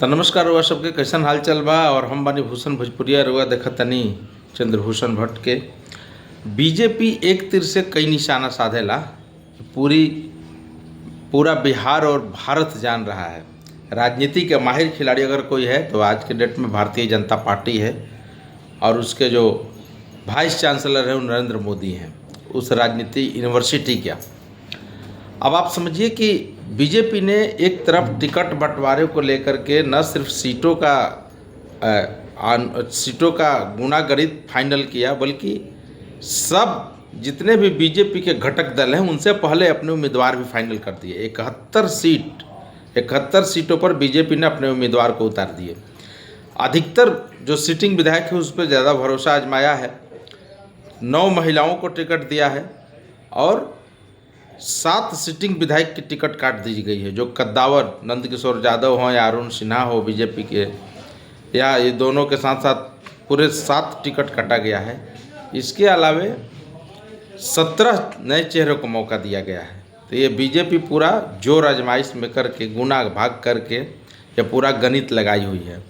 तो नमस्कार रुआ सबके कैसन हाल चल बा। और हम बानी भूषण भोजपुरिया रुआ देखत तनी चंद्रभूषण भट्ट के। बीजेपी एक तीर से कई निशाना साधेला। पूरी पूरा बिहार और भारत जान रहा है। राजनीति के माहिर खिलाड़ी अगर कोई है तो आज के डेट में भारतीय जनता पार्टी है और उसके जो वाइस चांसलर हैं वो नरेंद्र मोदी हैं, उस राजनीति यूनिवर्सिटी क्या। अब आप समझिए कि बीजेपी ने एक तरफ टिकट बंटवारे को लेकर के न सिर्फ सीटों का गुणागणित फाइनल किया, बल्कि सब जितने भी बीजेपी के घटक दल हैं उनसे पहले अपने उम्मीदवार भी फाइनल कर दिए। 71 सीटों पर बीजेपी ने अपने उम्मीदवार को उतार दिए। अधिकतर जो सिटिंग विधायक है उस पर ज़्यादा भरोसा आजमाया है। 9 महिलाओं को टिकट दिया है और 7 सिटिंग विधायक की टिकट काट दी गई है। जो कद्दावर नंदकिशोर यादव हों या अरुण सिन्हा हो बीजेपी के, या ये दोनों के साथ साथ पूरे 7 टिकट काटा गया है। इसके अलावे 17 नए चेहरों को मौका दिया गया है। तो ये बीजेपी पूरा जोर आजमाइश में करके गुना भाग करके ये पूरा गणित लगाई हुई है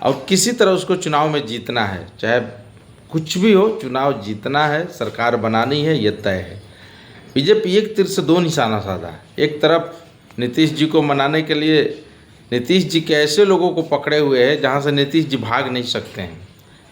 और किसी तरह उसको चुनाव में जीतना है। चाहे कुछ भी हो, चुनाव जीतना है, सरकार बनानी है, ये तय है। बीजेपी एक तीर से 2 निशाना साधा है। एक तरफ नीतीश जी को मनाने के लिए नीतीश जी के ऐसे लोगों को पकड़े हुए हैं जहां से नीतीश जी भाग नहीं सकते हैं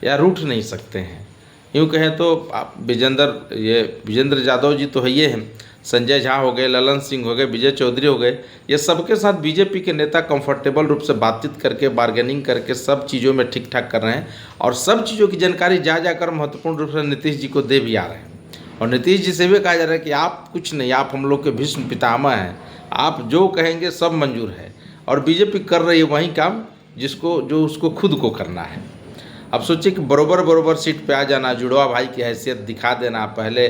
या रूठ नहीं सकते हैं। यूँ कहें तो आप विजेंद्र यादव जी तो है ये हैं, संजय झा हो गए, ललन सिंह हो गए, विजय चौधरी हो गए, ये सबके साथ बीजेपी के नेता कंफर्टेबल रूप से बातचीत करके बार्गेनिंग करके सब चीज़ों में ठीक ठाक कर रहे हैं और सब चीज़ों की जानकारी जा जाकर महत्वपूर्ण रूप से नीतीश जी को दे भी आ रहे हैं। और नीतीश जी से भी कहा जा रहा है कि आप कुछ नहीं, आप हम लोग के भीष्म पितामह हैं, आप जो कहेंगे सब मंजूर है। और बीजेपी कर रही है वही काम जो उसको खुद को करना है। अब सोचिए कि बरोबर सीट पे आ जाना, जुड़वा भाई की हैसियत दिखा देना। पहले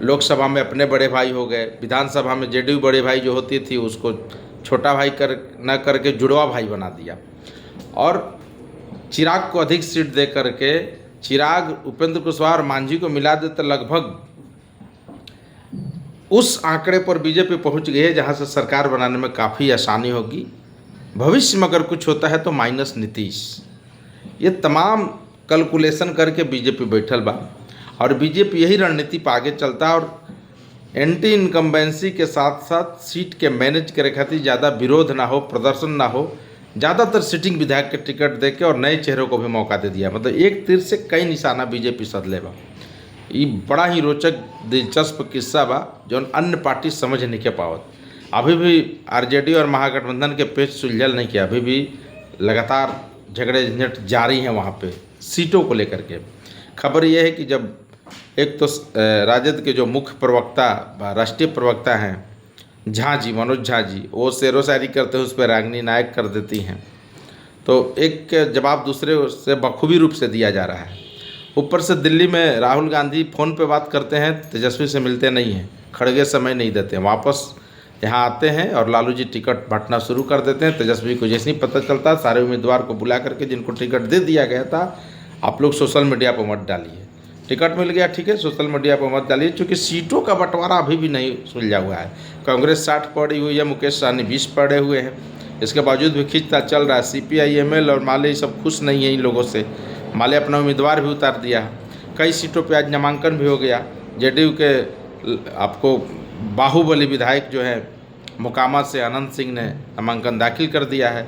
लोकसभा में अपने बड़े भाई हो गए, विधानसभा में जेडीयू बड़े भाई जो होती थी उसको छोटा भाई न करके जुड़वा भाई बना दिया। और चिराग को अधिक सीट दे करके चिराग, उपेंद्र कुशवाहा और मांझी को मिला दे तो लगभग उस आंकड़े पर बीजेपी पहुंच गई है जहां से सरकार बनाने में काफ़ी आसानी होगी। भविष्य में अगर कुछ होता है तो माइनस नीतीश। ये तमाम कैलकुलेशन करके बीजेपी बैठल बा और बीजेपी यही रणनीति पर आगे चलता है और एंटी इनकम्बेंसी के साथ साथ सीट के मैनेज करे खातिर ज़्यादा विरोध ना हो, प्रदर्शन ना हो, ज़्यादातर सिटिंग विधायक के टिकट दे के और नए चेहरों को भी मौका दे दिया। मतलब एक तीर से कई निशाना बीजेपी सधले बा। ये बड़ा ही रोचक दिलचस्प किस्सा बा जो अन्य पार्टी समझ नहीं के पावत। अभी भी आरजेडी और महागठबंधन के पेच सुलझल नहीं किया, अभी भी लगातार झगड़े झंझट जारी हैं वहाँ पे सीटों को लेकर के। खबर यह है कि जब एक तो राजद के जो मुख्य प्रवक्ता राष्ट्रीय प्रवक्ता हैं झा जी, मनोज झा जी, वो शेरो शायरी करते हैं, उस पर रागिनी नायक कर देती हैं, तो एक जवाब दूसरे से बखूबी रूप से दिया जा रहा है। ऊपर से दिल्ली में राहुल गांधी फ़ोन पे बात करते हैं, तेजस्वी से मिलते नहीं हैं, खड़गे समय नहीं देते हैं, वापस यहाँ आते हैं और लालू जी टिकट बांटना शुरू कर देते हैं। तेजस्वी को जैसे ही पता चलता सारे उम्मीदवार को बुला करके जिनको टिकट दे दिया गया था, आप लोग सोशल मीडिया पर मत डालिए, टिकट मिल गया ठीक है, सोशल मीडिया पर मत डालिए, क्योंकि सीटों का बंटवारा अभी भी नहीं सुलझा हुआ है। कांग्रेस 60 पड़ी हुई है, मुकेश सहनी 20 पड़े हुए हैं, इसके बावजूद भी खींचता चल रहा है। सीपीआई, एमएल और माले सब खुश नहीं है इन लोगों से। माले अपना उम्मीदवार भी उतार दिया है, कई सीटों पर आज नामांकन भी हो गया। जेडीयू के आपको बाहुबली विधायक जो है मोकामा से अनंत सिंह ने नामांकन दाखिल कर दिया है।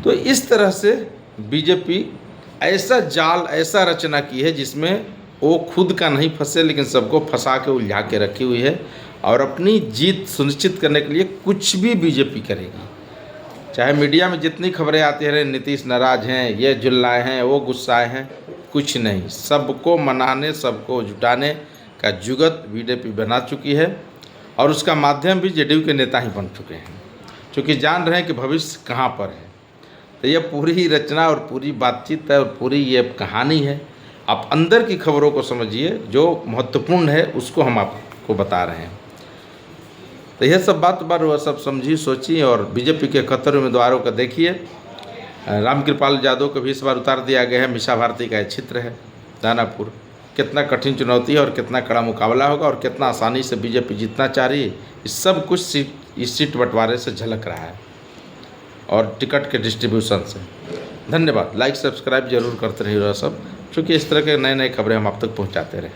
तो इस तरह से बीजेपी ऐसा जाल, ऐसा रचना की है जिसमें वो खुद का नहीं फंसे लेकिन सबको फंसा के उलझा के रखी हुई है और अपनी जीत सुनिश्चित करने के लिए कुछ भी बीजेपी करेगी। चाहे मीडिया में जितनी खबरें आती रहे, नीतीश नाराज हैं, ये जुल्लाए हैं, वो गुस्साए हैं, कुछ नहीं, सबको मनाने, सबको जुटाने का जुगत बीजेपी बना चुकी है और उसका माध्यम भी जेडीयू के नेता ही बन चुके हैं, क्योंकि जान रहे हैं कि भविष्य कहाँ पर है। तो ये पूरी रचना और पूरी बातचीत है और पूरी ये कहानी है। आप अंदर की खबरों को समझिए, जो महत्वपूर्ण है उसको हम आपको बता रहे हैं। तो यह सब बात वह सब समझी सोची और बीजेपी के 71 उम्मीदवारों को देखिए। रामकृपाल यादव को भी इस बार उतार दिया गया है। मीसा भारती का क्षेत्र है दानापुर। कितना कठिन चुनौती है और कितना कड़ा मुकाबला होगा और कितना आसानी से बीजेपी जीतना चाह रही है, इस सब कुछ इस सीट बंटवारे से झलक रहा है। और टिकट के डिस्ट्रीब्यूशन से। धन्यवाद। लाइक सब्सक्राइब जरूर करते रहिएगा सब, क्योंकि इस तरह के नए नए खबरें हम आप तक पहुंचाते रहें।